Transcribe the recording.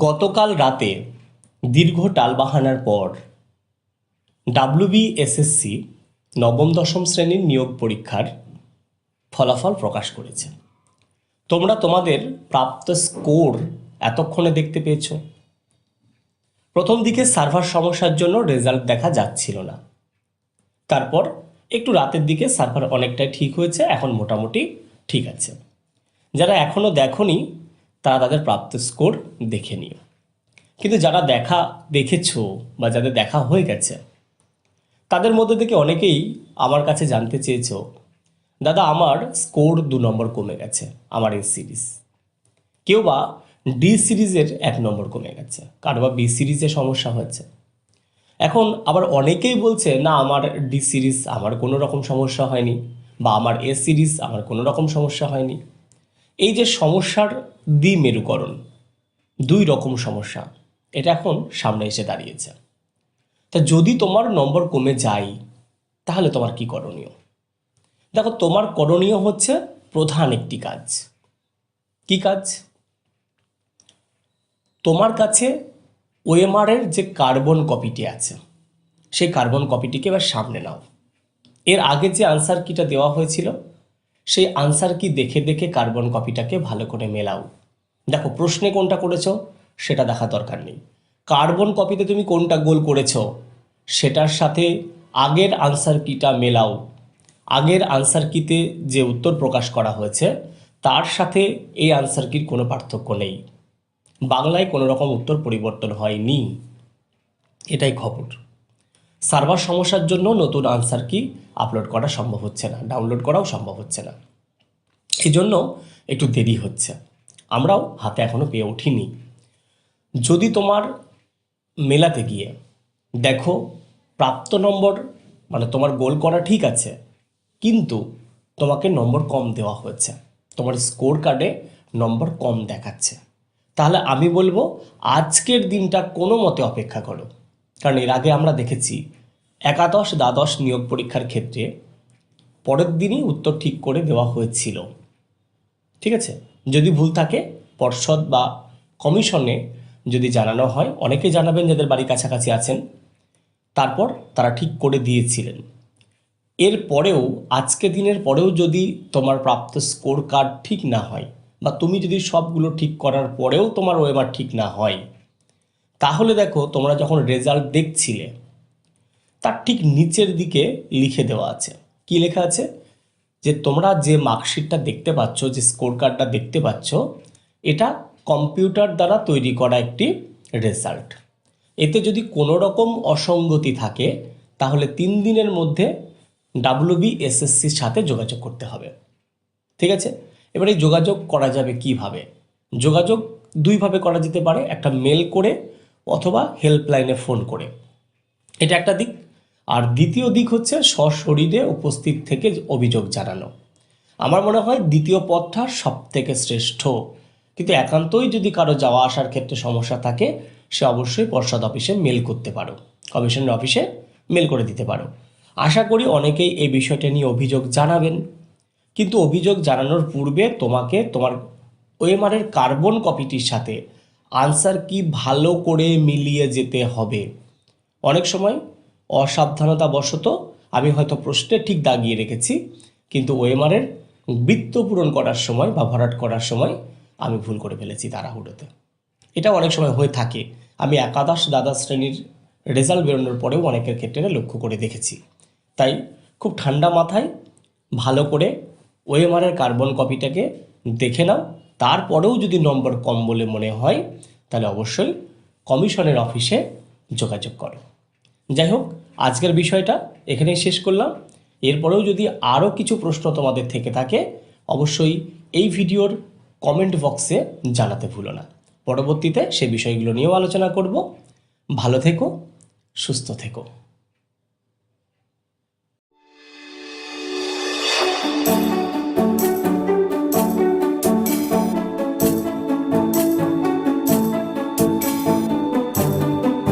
গতকাল রাতে দীর্ঘ টালবাহানার পর ডাব্লিউবিএসএসসি নবম দশম শ্রেণীর নিয়োগ পরীক্ষার ফলাফল প্রকাশ করেছে। তোমরা তোমাদের প্রাপ্ত স্কোর এতক্ষণে দেখতে পেয়েছো। প্রথম দিকে সার্ভার সমস্যার জন্য রেজাল্ট দেখা যাচ্ছিল না, তারপর একটু রাতের দিকে সার্ভার অনেকটাই ঠিক হয়েছে, এখন মোটামুটি ঠিক আছে। যারা এখনও দেখোনি তারা তাদের প্রাপ্ত স্কোর দেখে নিও। কিন্তু যারা দেখেছো বা যাদের দেখা হয়ে গেছে তাদের মধ্যে থেকে অনেকেই আমার কাছে জানতে চেয়েছো, দাদা আমার স্কোর 2 নম্বর কমে গেছে আমার এ সিরিজ, কেউ বা ডি সিরিজের 1 নম্বর কমে গেছে, কারো বা বি সিরিজে সমস্যা হয়েছে। এখন আবার অনেকেই বলছে না আমার ডি সিরিজ আমার কোনো রকম সমস্যা হয়নি, বা আমার এ সিরিজ আমার কোনো রকম সমস্যা হয়নি। এই যে সমস্যার দ্বিমেরুকরণ, 2 রকম সমস্যা, এটা এখন সামনে এসে দাঁড়িয়েছে। তা যদি তোমার নম্বর কমে যায় তাহলে তোমার কি করণীয়? দেখো, তোমার করণীয় হচ্ছে প্রধান একটি কাজ। কি কাজ? তোমার কাছে ওএমআরের যে কার্বন কপিটি আছে সেই কার্বন কপিটিকে এবার সামনে নাও। এর আগে যে আনসার কিটা দেওয়া হয়েছিল সেই আনসার কি দেখে দেখে কার্বন কপিটাকে ভালো করে মেলাও। দেখো, প্রশ্নে কোনটা করেছো সেটা দেখা দরকার নেই, কার্বন কপিতে তুমি কোনটা গোল করেছো সেটার সাথে আগের আনসার কিটা মেলাও। আগের আনসার কিতে যে উত্তর প্রকাশ করা হয়েছে তার সাথে এই আনসার কির কোনো পার্থক্য নেই, বাংলায় কোনো রকম উত্তর পরিবর্তন হয়নি, এটাই খবর। সার্ভার সমস্যার জন্য নতুন আনসার কি আপলোড করা সম্ভব হচ্ছে না, ডাউনলোড করাও সম্ভব হচ্ছে না, এই জন্য একটু দেরি হচ্ছে, আমরাও হাতে এখনও পেয়ে উঠিনি। যদি তোমার মেলাতে গিয়ে দেখো প্রাপ্ত নম্বর মানে তোমার গোল করা ঠিক আছে কিন্তু তোমাকে নম্বর কম দেওয়া হয়েছে, তোমার স্কোর কার্ডে নম্বর কম দেখাচ্ছে, তাহলে আমি বলবো আজকের দিনটা কোনো মতে অপেক্ষা করো। কারণ এর আগে আমরা দেখেছি একাদশ দ্বাদশ নিয়োগ পরীক্ষার ক্ষেত্রে পরের দিনই উত্তর ঠিক করে দেওয়া হয়েছিল। ঠিক আছে, যদি ভুল থাকে পর্ষদ বা কমিশনে যদি জানানো হয়, অনেকে জানাবেন যাদের বাড়ি কাছাকাছি আছেন, তারপর তারা ঠিক করে দিয়েছিলেন। এর পরেও আজকে দিনের পরেও যদি তোমার প্রাপ্ত স্কোর কার্ড ঠিক না হয় বা তুমি যদি সবগুলো ঠিক করার পরেও তোমার ওএমআর ঠিক না হয়, তাহলে দেখো তোমরা যখন রেজাল্ট দেখছিলে তার ঠিক নিচের দিকে লিখে দেওয়া আছে। কি লেখা আছে? যে তোমরা যে মার্কশিটটা দেখতে পাচ্ছ, যে স্কোর কার্ডটা দেখতে পাচ্ছ, এটা কম্পিউটার দ্বারা তৈরি করা একটি রেজাল্ট। এতে যদি কোনো রকম অসঙ্গতি থাকে তাহলে 3 দিনের মধ্যে ডাব্লিউবিএসএসসির সাথে যোগাযোগ করতে হবে। ঠিক আছে, এবার এই যোগাযোগ করা যাবে কিভাবে? যোগাযোগ 2 ভাবে করা যেতে পারে, একটা মেল করে অথবা হেল্পলাইনে ফোন করে, এটা একটা দিক। আর দ্বিতীয় দিক হচ্ছে সশরীরে উপস্থিত থেকে অভিযোগ জানানো। আমার মনে হয় দ্বিতীয় পথটা সব থেকে শ্রেষ্ঠ, কিন্তু একান্তই যদি কারো যাওয়া আসার ক্ষেত্রে সমস্যা থাকে সে অবশ্যই পর্ষদ অফিসে মেল করতে পারো, কমিশনের অফিসে মেল করে দিতে পারো। আশা করি অনেকেই এই বিষয়টা নিয়ে অভিযোগ জানাবেন, কিন্তু অভিযোগ জানানোর পূর্বে তোমাকে তোমার ওএমআরের কার্বন কপিটির সাথে আনসার কি ভালো করে মিলিয়ে যেতে হবে। অনেক সময় অসাবধানতাবশত আমি হয়তো প্রশ্নে ঠিক দাগিয়ে রেখেছি, কিন্তু ওএমআরের বৃত্ত পূরণ করার সময় বা ভরাট করার সময় আমি ভুল করে ফেলেছি তাড়াহুড়োতে। এটা অনেক সময় হয়ে থাকে, আমি একাদশ দ্বাদশ শ্রেণীর রেজাল্ট বেরোনোর পরেও অনেকের ক্ষেত্রে লক্ষ্য করে দেখেছি। তাই খুব ঠান্ডা মাথায় ভালো করে ওএমআরের কার্বন কপিটাকে দেখে নাও, তারপরেও যদি নম্বর কম বলে মনে হয় তাহলে অবশ্যই কমিশনের অফিসে যোগাযোগ করো। যাই হোক, আজকের বিষয়টা এখানেই শেষ করলাম। এরপরেও যদি আরও কিছু প্রশ্ন তোমাদের থেকে থাকে অবশ্যই এই ভিডিওর কমেন্ট বক্সে জানাতে ভুলো না, পরবর্তীতে সে বিষয়গুলো নিয়েও আলোচনা করব। ভালো থেকো, সুস্থ থেকো।